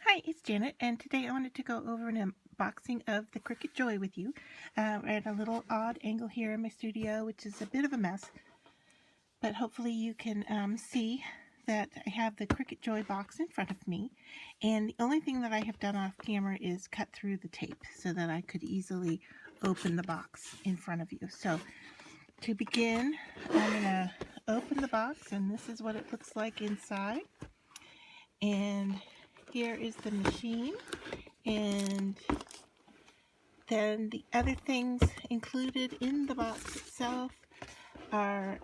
Hi, it's Janet, and today I wanted to go over an unboxing of the Cricut Joy with you. We're at a little odd angle here in my studio, which is a bit of a mess, but hopefully you can see that I have the Cricut Joy box in front of me, and the only thing that I have done off camera is cut through the tape so that I could easily open the box in front of you. So to begin, I'm going to open the box, and this is what it looks like inside. And here is the machine, and then the other things included in the box itself are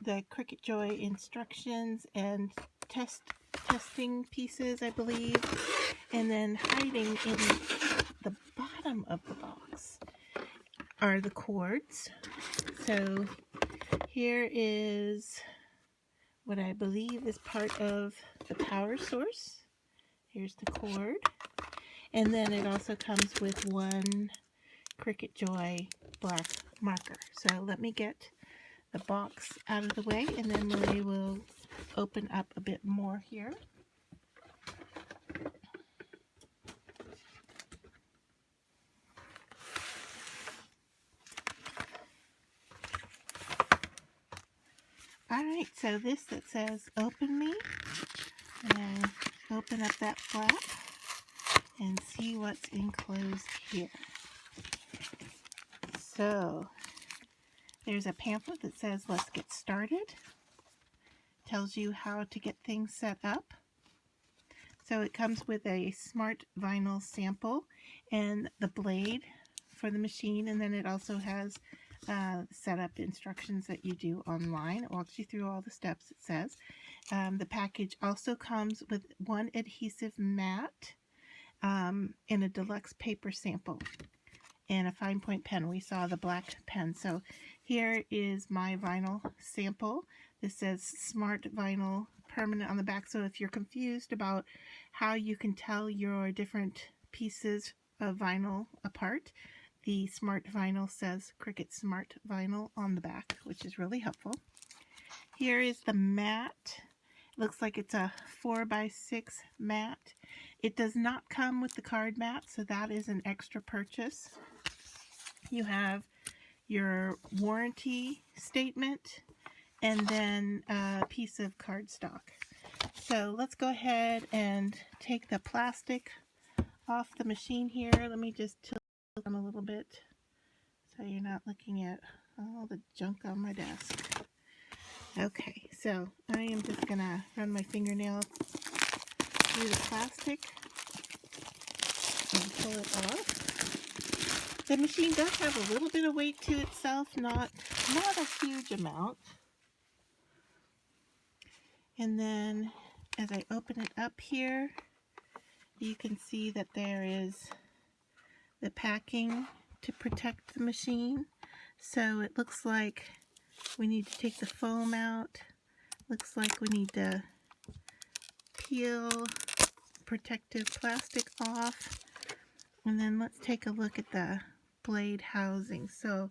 the Cricut Joy instructions and testing pieces, I believe, and then hiding in the bottom of the box are the cords. So here is what I believe is part of the power source. Here's the cord. And then it also comes with one Cricut Joy black marker. So let me get the box out of the way, and then we will open up a bit more here. Alright, so this that says open me, and open up that flap and see what's enclosed here. So there's a pamphlet that says let's get started. Tells you how to get things set up. So it comes with a smart vinyl sample and the blade for the machine, and then it also has setup instructions that you do online. It walks you through all the steps, it says. The package also comes with one adhesive mat and a deluxe paper sample and a fine point pen. We saw the black pen. So here is my vinyl sample. This says Smart Vinyl Permanent on the back. So if you're confused about how you can tell your different pieces of vinyl apart, the Smart Vinyl says Cricut Smart Vinyl on the back, which is really helpful. Here is the mat. It looks like it's a 4x6 mat. It does not come with the card mat, so that is an extra purchase. You have your warranty statement and then a piece of cardstock. So let's go ahead and take the plastic off the machine here. Let me just tilt it down a little bit so you're not looking at all the junk on my desk. Okay, so I am just going to run my fingernail through the plastic and pull it off. The machine does have a little bit of weight to itself, not a huge amount. And then as I open it up here, you can see that there is the packing to protect the machine. So it looks like we need to take the foam out. Looks like we need to peel protective plastic off. And then let's take a look at the blade housing. So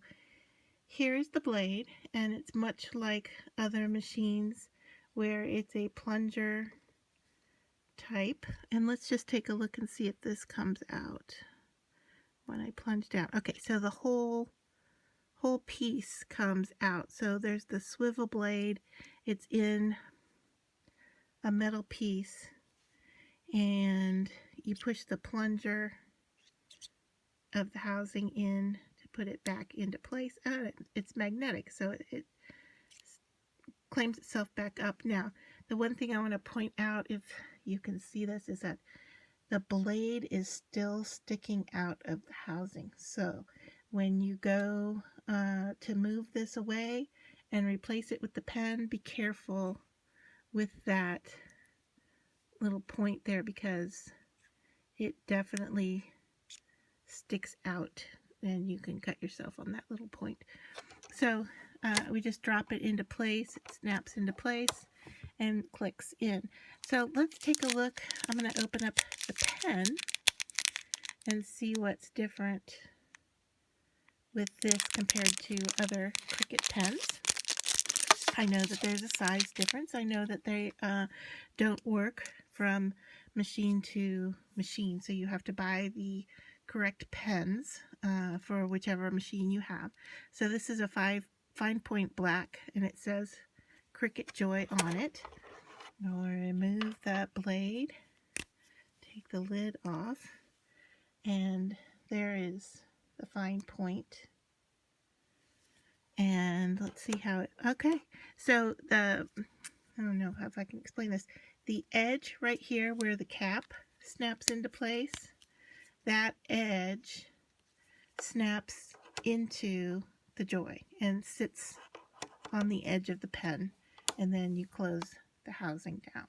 here's the blade, and it's much like other machines where it's a plunger type. And let's just take a look and see if this comes out when I plunge down. Okay, so the whole piece comes out. So there's the swivel blade. It's in a metal piece, and you push the plunger of the housing in to put it back into place. It's magnetic, so it claims itself back up. Now, the one thing I want to point out, if you can see this, is that the blade is still sticking out of the housing. So when you go to move this away and replace it with the pen, be careful with that little point there, because it definitely sticks out and you can cut yourself on that little point. So we just drop it into place. It snaps into place and clicks in. So let's take a look. I'm going to open up the pen and see what's different with this compared to other Cricut pens. I know that there's a size difference. I know that they don't work from machine to machine, so you have to buy the correct pens for whichever machine you have. So this is a fine point black, and it says Cricut Joy on it. I'll remove the blade, take the lid off, and there is the fine point. And let's see how it, okay, so I don't know if I can explain this. The edge right here where the cap snaps into place, that edge snaps into the Joy and sits on the edge of the pen, and then you close the housing down.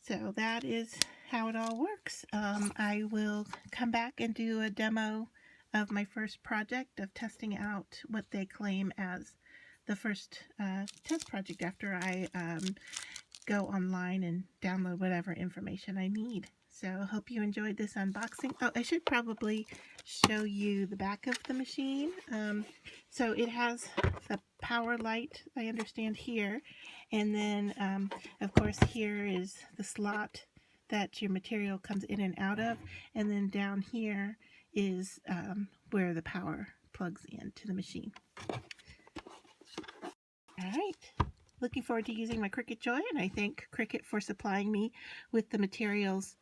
So that is how it all works. I will come back and do a demo of my first project of testing out what they claim as the first test project after I go online and download whatever information I need. So I hope you enjoyed this unboxing. Oh, I should probably show you the back of the machine. So it has the power light, I understand, here. And then, of course, here is the slot that your material comes in and out of. And then down here is where the power plugs into the machine. All right. Looking forward to using my Cricut Joy, and I thank Cricut for supplying me with the materials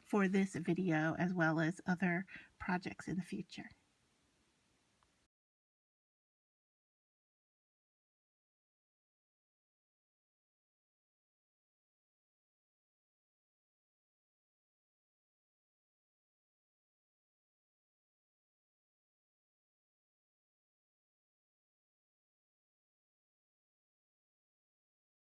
for this video as well as other projects in the future.